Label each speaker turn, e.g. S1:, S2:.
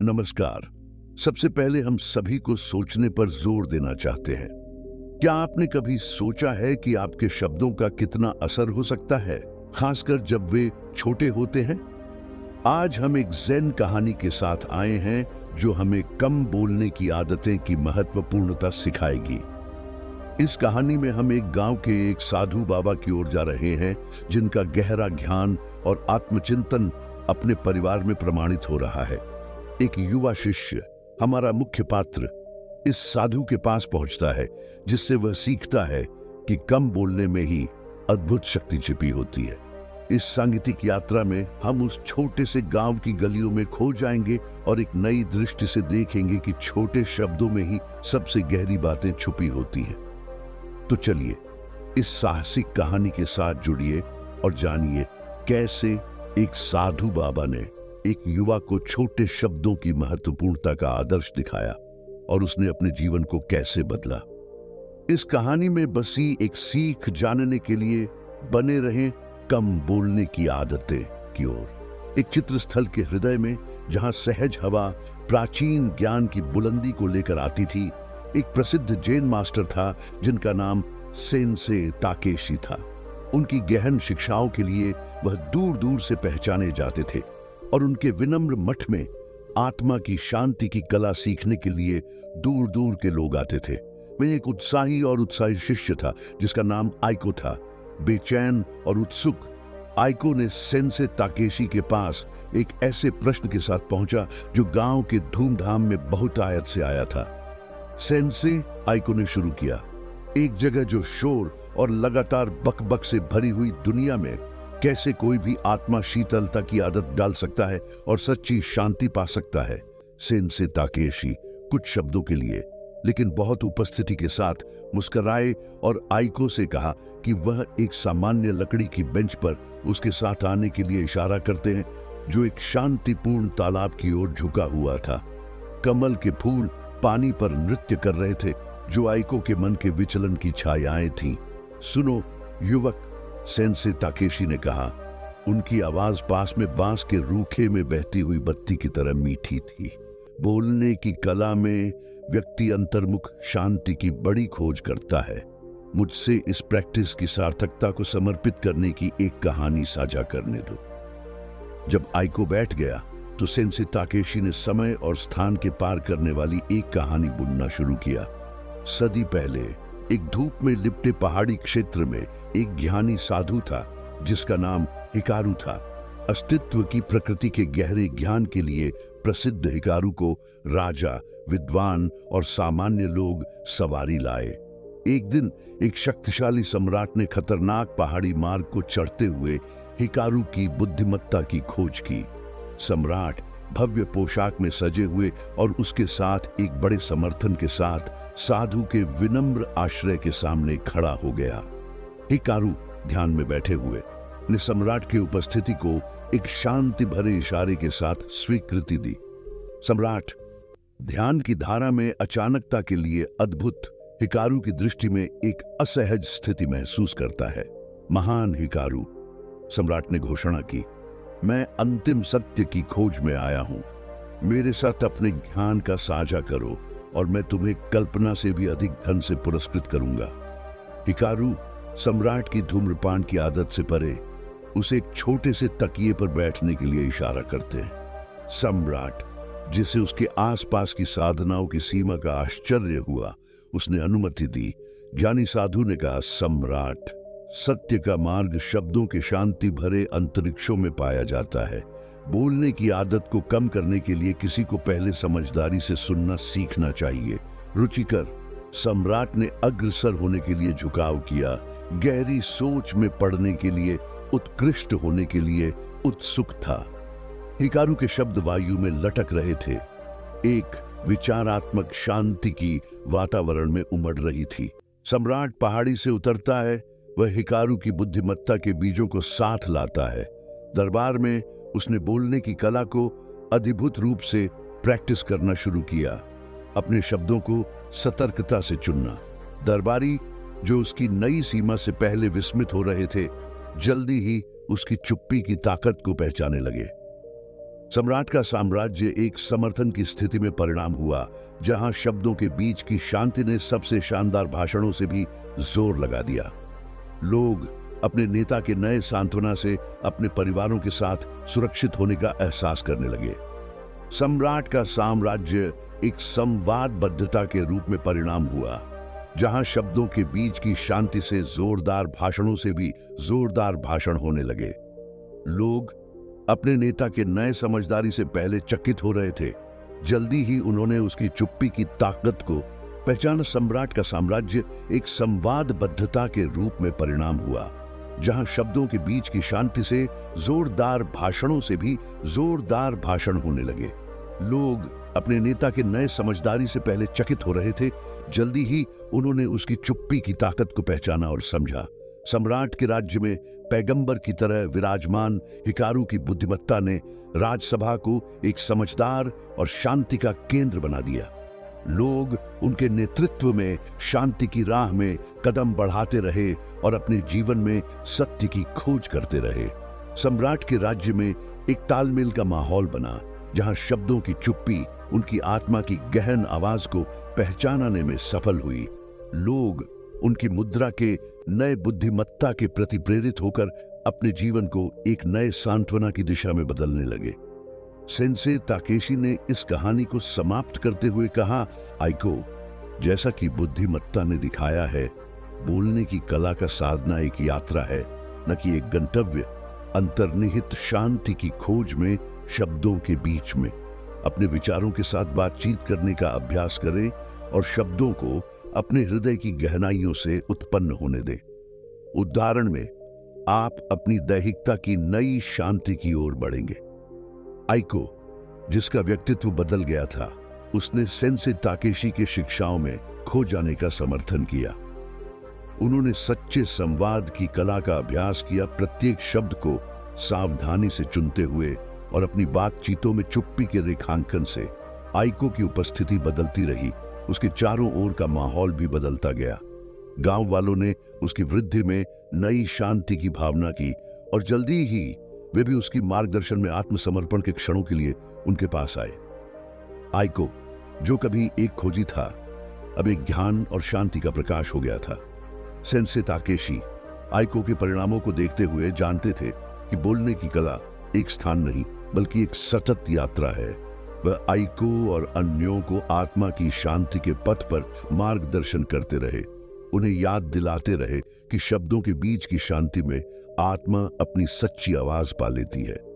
S1: नमस्कार। सबसे पहले हम सभी को सोचने पर जोर देना चाहते हैं। क्या आपने कभी सोचा है कि आपके शब्दों का कितना असर हो सकता है, खासकर जब वे छोटे होते हैं? आज हम एक ज़ेन कहानी के साथ आए हैं जो हमें कम बोलने की आदतें की महत्वपूर्णता सिखाएगी। इस कहानी में हम एक गांव के एक साधु बाबा की ओर जा रहे हैं जिनका गहरा ज्ञान और आत्मचिंतन अपने परिवार में प्रमाणित हो रहा है। एक युवा शिष्य, हमारा मुख्य पात्र, इस साधु के पास पहुंचता है जिससे वह सीखता है कि कम बोलने में ही अद्भुत शक्ति छिपी होती है। इस सांगीतिक यात्रा में हम उस छोटे से गांव की गलियों में खो जाएंगे और एक नई दृष्टि से देखेंगे कि छोटे शब्दों में ही सबसे गहरी बातें छुपी होती हैं। तो चलिए इस साहसिक कहानी के साथ जुड़िए और जानिए कैसे एक साधु बाबा ने एक युवा को छोटे शब्दों की महत्वपूर्णता का आदर्श दिखाया और उसने अपने जीवन को कैसे बदला। इस कहानी में बसी एक सीख जानने के लिए बने रहें कम बोलने की आदतें की ओर। एक चित्रस्थल के हृदय में जहां सहज हवा प्राचीन ज्ञान की बुलंदी को लेकर आती थी, एक प्रसिद्ध जैन मास्टर था जिनका नाम सेंसे ताकेशी था। उनकी गहन शिक्षाओं के लिए वह दूर दूर से पहचाने जाते थे और उनके विनम्र मठ में आत्मा की शांति की कला सीखने के लिए दूर दूर के लोग आते थे। मैं एक उत्साही और उत्साही शिष्य था जिसका नाम आइको था। बेचैन और उत्सुक आइको ने सेंसे ताकेशी के पास एक ऐसे प्रश्न के साथ पहुंचा जो गांव के धूमधाम में बहुतायत से आया था। सेंसे, आइको ने शुरू किया, एक जगह जो शोर और लगातार बकबक से भरी हुई दुनिया में कैसे कोई भी आत्मा शीतलता की आदत डाल सकता है और सच्ची शांति पा सकता है। सेंसे ताकेशी कुछ शब्दों के लिए, लेकिन बहुत उपस्थिति के साथ मुस्कुराए और आइको से कहा कि वह एक सामान्य लकड़ी की बेंच पर उसके साथ आने के लिए इशारा करते हैं जो एक शांतिपूर्ण तालाब की ओर झुका हुआ था। कमल के फूल पानी पर नृत्य कर रहे थे जो आइको के मन के विचलन की छायाएं थीं। सुनो युवक, सेंसे ताकेशी ने कहा। उनकी आवाज पास में बांस के रूखे में बहती हुई बत्ती की तरह मीठी थी। बोलने की कला में व्यक्ति अंतर्मुख शांति की बड़ी खोज करता है। मुझसे इस प्रैक्टिस की सार्थकता को समर्पित करने की एक कहानी साझा करने दो। जब आइको बैठ गया तो सेंसे ताकेशी ने समय और स्थान के पार करने वाली एक कहानी बुनना शुरू किया। सदी पहले एक धूप में लिपटे पहाड़ी क्षेत्र में एक ज्ञानी साधु था जिसका नाम हिकारू था। अस्तित्व की प्रकृति के गहरे ज्ञान के लिए प्रसिद्ध हिकारू को राजा, विद्वान और सामान्य लोग सवारी लाए। एक दिन एक शक्तिशाली सम्राट ने खतरनाक पहाड़ी मार्ग को चढ़ते हुए हिकारू की बुद्धिमत्ता की खोज की। सम्राट भव्य पोशाक में सजे हुए और उसके साथ एक बड़े समर्थन के साथ साधु के विनम्र आश्रय के सामने खड़ा हो गया। हिकारू ध्यान में बैठे हुए ने सम्राट की उपस्थिति को एक शांति भरे इशारे के साथ स्वीकृति दी। सम्राट ध्यान की धारा में अचानकता के लिए अद्भुत हिकारू की दृष्टि में एक असहज स्थिति महसूस करता है। महान हिकारू, सम्राट ने घोषणा की, मैं अंतिम सत्य की खोज में आया हूं। मेरे साथ अपने ज्ञान का साझा करो और मैं तुम्हें कल्पना से भी अधिक धन से पुरस्कृत करूंगा। हिकारू सम्राट की धूम्रपान की आदत से परे उसे एक छोटे से तकिए पर बैठने के लिए इशारा करते हैं। सम्राट, जिसे उसके आसपास की साधनाओं की सीमा का आश्चर्य हुआ, उसने अनुमति दी। ज्ञानी साधु ने कहा, सम्राट, सत्य का मार्ग शब्दों के शांति भरे अंतरिक्षों में पाया जाता है। बोलने की आदत को कम करने के लिए किसी को पहले समझदारी से सुनना सीखना चाहिए। रुचिकर, सम्राट ने अग्रसर होने के लिए झुकाव किया, गहरी सोच में पड़ने के लिए, उत्कृष्ट होने के लिए उत्सुक था। हिकारू के शब्द वायु में लटक रहे थे। एक विचारात्मक शांति की वातावरण में उमड़ रही थी। सम्राट पहाड़ी से उतरता है, वह हिकारू की बुद्धिमत्ता के बीजों को साथ लाता है। दरबार में उसने बोलने की कला को अद्भुत रूप से प्रैक्टिस करना शुरू किया, अपने शब्दों को सतर्कता से चुनना। दरबारी, जो उसकी नई सीमा से पहले विस्मित हो रहे थे, जल्दी ही उसकी चुप्पी की ताकत को पहचाने लगे। सम्राट का साम्राज्य एक समर्थन की स्थिति में परिणाम हुआ, जहां शब्दों के बीच की शांति ने सबसे शानदार भाषणों से भी जोर लगा दिया। लोग अपने नेता के नए सांत्वना से अपने परिवारों के साथ सुरक्षित होने का एहसास करने लगे। सम्राट का साम्राज्य एक संवादबद्धता के रूप में परिणाम हुआ, जहां शब्दों के बीच की शांति से जोरदार भाषणों से भी जोरदार भाषण होने लगे। लोग अपने नेता के नए समझदारी से पहले चकित हो रहे थे। जल्दी ही उन्होंने उसकी चुप्पी की ताकत को पहचाना। सम्राट का साम्राज्य एक संवादबद्धता के रूप में परिणाम हुआ, जहां शब्दों के बीच की शांति से जोरदार भाषणों से भी जोरदार भाषण होने लगे। लोग अपने नेता के नए समझदारी से पहले चकित हो रहे थे। जल्दी ही उन्होंने उसकी चुप्पी की ताकत को पहचाना और समझा। सम्राट के राज्य में पैगंबर की तरह विराजमान हिकारू की बुद्धिमत्ता ने राजसभा को एक समझदार और शांति का केंद्र बना दिया। लोग उनके नेतृत्व में शांति की राह में कदम बढ़ाते रहे और अपने जीवन में सत्य की खोज करते रहे। सम्राट के राज्य में एक तालमेल का माहौल बना, जहां शब्दों की चुप्पी उनकी आत्मा की गहन आवाज को पहचानने में सफल हुई। लोग उनकी मुद्रा के नए बुद्धिमत्ता के प्रति प्रेरित होकर अपने जीवन को एक नए सांत्वना की दिशा में बदलने लगे। सेंसे ताकेशी ने इस कहानी को समाप्त करते हुए कहा, आइको, जैसा कि बुद्धिमत्ता ने दिखाया है, बोलने की कला का साधना एक यात्रा है, न कि एक गंतव्य। अंतर्निहित शांति की खोज में शब्दों के बीच में अपने विचारों के साथ बातचीत करने का अभ्यास करें और शब्दों को अपने हृदय की गहराइयों से उत्पन्न होने दें। उदाहरण में आप अपनी दैहिकता की नई शांति की ओर बढ़ेंगे। आइको, जिसका व्यक्तित्व बदल गया था, उसने सेंसे ताकेशी के शिक्षाओं में खो जाने का समर्थन किया। उन्होंने सच्चे संवाद की कला का अभ्यास किया, प्रत्येक शब्द को सावधानी से चुनते हुए और अपनी बातचीतों में चुप्पी के रेखांकन से। आइको की उपस्थिति बदलती रही, उसके चारों ओर का माहौल भी बदलता गया। गांव वालों ने उसकी वृद्धि में नई शांति की भावना की और जल्दी ही वे भी उसकी मार्गदर्शन में आत्मसमर्पण के क्षणों के लिए उनके पास आए। आइको, जो कभी एक खोजी था, अब एक ज्ञान और शांति का प्रकाश हो गया था। सेंसे ताकेशी आइको के परिणामों को देखते हुए जानते थे कि बोलने की कला एक स्थान नहीं, बल्कि एक सतत यात्रा है। वह आइको और अन्यों को आत्मा की शांति के पथ पर मार्गदर्शन करते रहे, उन्हें याद दिलाते रहे कि शब्दों के बीच की शांति में आत्मा अपनी सच्ची आवाज पा लेती है।